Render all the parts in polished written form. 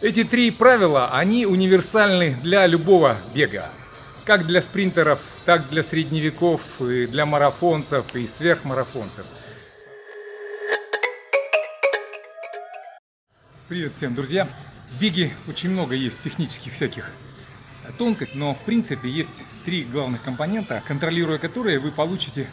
Эти три правила, они универсальны для любого бега. Как для спринтеров, так для средневеков, и для марафонцев и сверхмарафонцев. Привет всем, друзья! В беге очень много есть технических всяких тонкостей, но в принципе есть три главных компонента, контролируя которые вы получите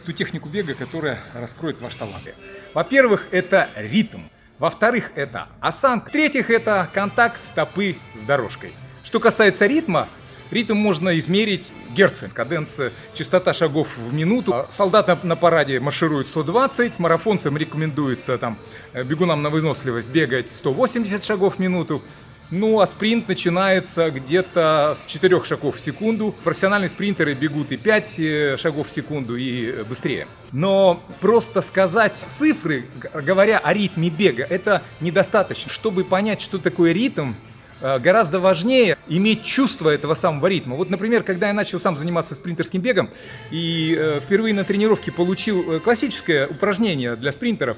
ту технику бега, которая раскроет ваш талант. Во-первых, это ритм. Во-вторых, это осанка. В-третьих, это контакт стопы с дорожкой. Что касается ритма, ритм можно измерить герцы, каденция, частота шагов в минуту. Солдат на параде марширует 120, марафонцам рекомендуется бегунам на выносливость бегать 180 шагов в минуту. Ну а спринт начинается где-то с 4 шагов в секунду. Профессиональные спринтеры бегут и 5 шагов в секунду и быстрее. Но просто сказать цифры, говоря о ритме бега, это недостаточно. Чтобы понять, что такое ритм, гораздо важнее иметь чувство этого самого ритма. Вот, например, когда я начал сам заниматься спринтерским бегом и впервые на тренировке получил классическое упражнение для спринтеров,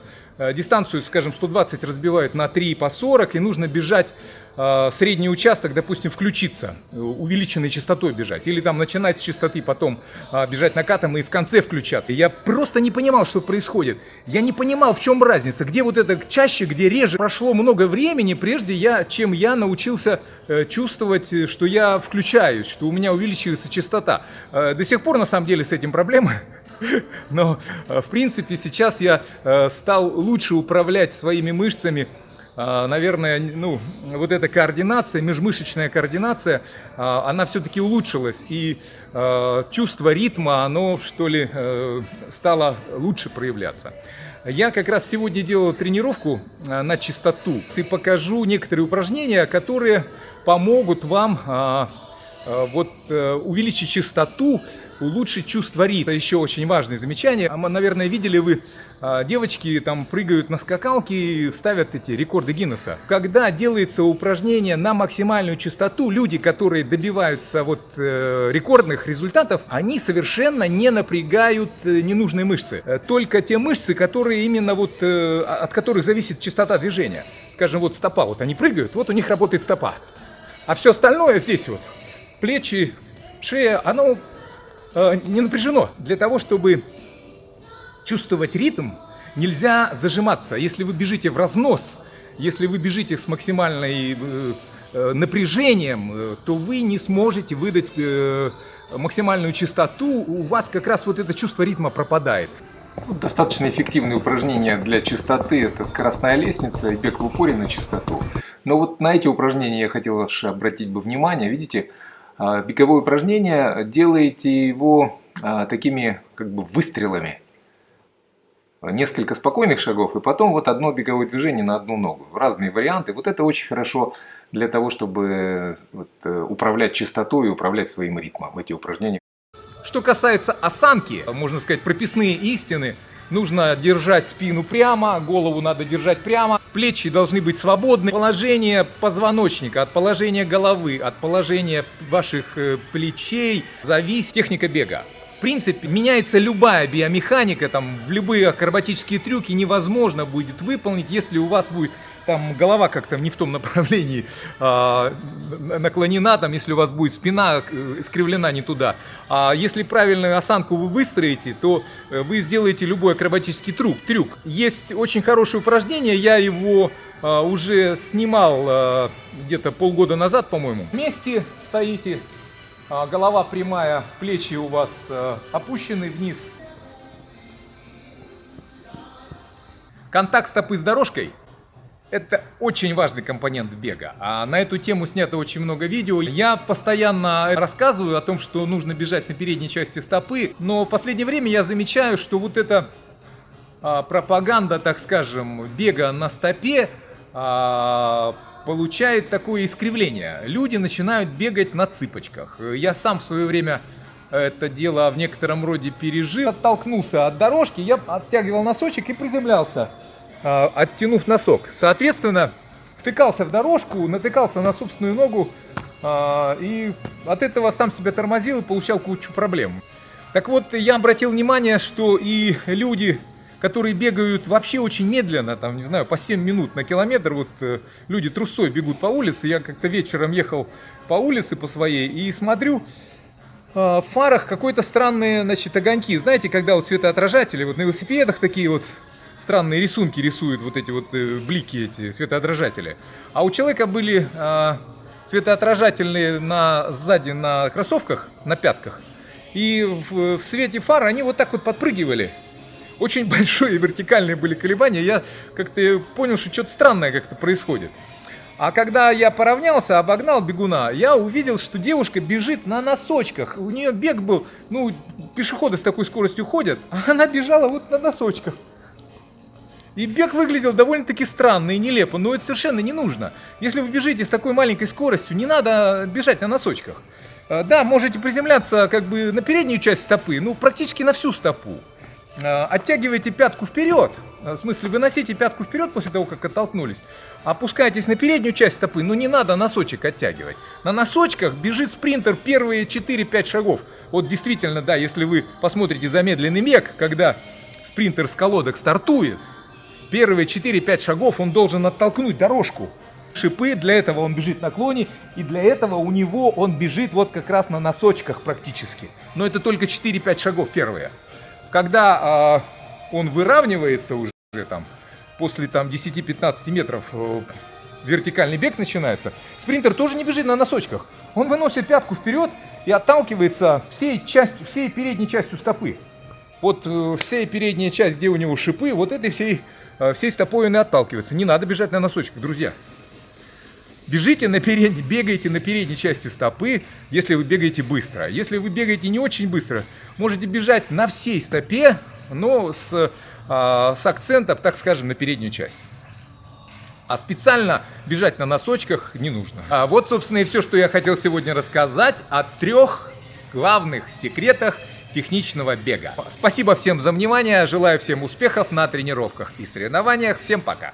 дистанцию, скажем, 120 разбивают на 3 по 40, и нужно бежать средний участок, допустим, включиться, увеличенной частотой бежать, или там начинать с частоты, потом бежать накатом и в конце включаться. Я просто не понимал, что происходит. Я не понимал, в чем разница, где вот это чаще, где реже. Прошло много времени, прежде чем я научился чувствовать, что я включаюсь, что у меня увеличивается частота. До сих пор, на самом деле, с этим проблемы. Но, в принципе, сейчас я стал лучше управлять своими мышцами. Наверное, вот эта координация, межмышечная координация, она все-таки улучшилась. И чувство ритма, оно, что ли, стало лучше проявляться. Я как раз сегодня делал тренировку на частоту и покажу некоторые упражнения, которые помогут вам увеличить частоту, улучшить чувство ритма. Это еще очень важное замечание. Наверное, видели вы, девочки там прыгают на скакалке и ставят эти рекорды Гиннесса. Когда делается упражнение на максимальную частоту, люди, которые добиваются рекордных результатов, они совершенно не напрягают ненужные мышцы. Только те мышцы, которые именно от которых зависит частота движения. Скажем, стопа, они прыгают, у них работает стопа. А все остальное здесь плечи, шея, оно не напряжено. Для того, чтобы чувствовать ритм, нельзя зажиматься. Если вы бежите в разнос, если вы бежите с максимальным напряжением, то вы не сможете выдать максимальную частоту. У вас как раз это чувство ритма пропадает. Достаточно эффективные упражнения для частоты – это скоростная лестница и бег в упоре на частоту. Но на эти упражнения я хотел обратить внимание. Видите, беговое упражнение, делаете его такими выстрелами. Несколько спокойных шагов и потом одно беговое движение на одну ногу. Разные варианты. Это очень хорошо для того, чтобы управлять частотой и управлять своим ритмом. Эти упражнения. Что касается осанки, можно сказать, прописные истины. Нужно держать спину прямо, голову надо держать прямо, плечи должны быть свободны. Положение позвоночника, от положения головы, от положения ваших плечей зависит техника бега. В принципе, меняется любая биомеханика, в любые акробатические трюки невозможно будет выполнить, если у вас будет голова как-то не в том направлении наклонена, если у вас будет спина искривлена не туда. А если правильную осанку вы выстроите, то вы сделаете любой акробатический трюк. Есть очень хорошее упражнение, я его уже снимал где-то полгода назад, по-моему. Вместе стоите, голова прямая, плечи у вас опущены вниз. Контакт стопы с дорожкой. Это очень важный компонент бега. А на эту тему снято очень много видео. Я постоянно рассказываю о том, что нужно бежать на передней части стопы. Но в последнее время я замечаю, что эта пропаганда, так скажем, бега на стопе получает такое искривление. Люди начинают бегать на цыпочках. Я сам в свое время это дело в некотором роде пережил. Оттолкнулся от дорожки, я оттягивал носочек и приземлялся, оттянув носок. Соответственно, втыкался в дорожку, натыкался на собственную ногу и от этого сам себя тормозил и получал кучу проблем. Так вот, я обратил внимание, что и люди, которые бегают вообще очень медленно, там, не знаю, по 7 минут на километр. Вот люди трусой бегут по улице. Я как-то вечером ехал по улице по своей и смотрю, в фарах какой-то странные, значит, огоньки. Знаете, когда вот светоотражатели, вот на велосипедах такие вот странные рисунки рисуют, вот эти вот блики, эти светоотражатели. А у человека были светоотражательные сзади на кроссовках, на пятках. И в свете фар они вот так вот подпрыгивали. Очень большие вертикальные были колебания. Я как-то понял, что что-то странное как-то происходит. А когда я поравнялся, обогнал бегуна, я увидел, что девушка бежит на носочках. У нее бег был, ну, пешеходы с такой скоростью ходят, а она бежала вот на носочках. И бег выглядел довольно-таки странно и нелепо, но это совершенно не нужно. Если вы бежите с такой маленькой скоростью, не надо бежать на носочках. Да, можете приземляться как бы на переднюю часть стопы, ну, практически на всю стопу. Оттягивайте пятку вперед, в смысле выносите пятку вперед после того, как оттолкнулись, опускайтесь на переднюю часть стопы, но не надо носочек оттягивать. На носочках бежит спринтер первые 4-5 шагов. Вот действительно, да, если вы посмотрите замедленный бег, когда спринтер с колодок стартует, первые 4-5 шагов он должен оттолкнуть дорожку. Шипы, для этого он бежит в наклоне, и для этого у него он бежит вот как раз на носочках практически. Но это только 4-5 шагов первые. Когда он выравнивается уже там, после там, 10-15 метров вертикальный бег начинается, спринтер тоже не бежит на носочках. Он выносит пятку вперед и отталкивается всей передней частью стопы. Вот вся передняя часть, где у него шипы, вот этой всей стопой он и отталкивается. Не надо бежать на носочках, друзья. Бегайте на передней части стопы, если вы бегаете быстро. Если вы бегаете не очень быстро, можете бежать на всей стопе, но с акцентом, так скажем, на переднюю часть. А специально бежать на носочках не нужно. Вот, собственно, и все, что я хотел сегодня рассказать о 3 главных секретах техничного бега. Спасибо всем за внимание, желаю всем успехов на тренировках и соревнованиях. Всем пока!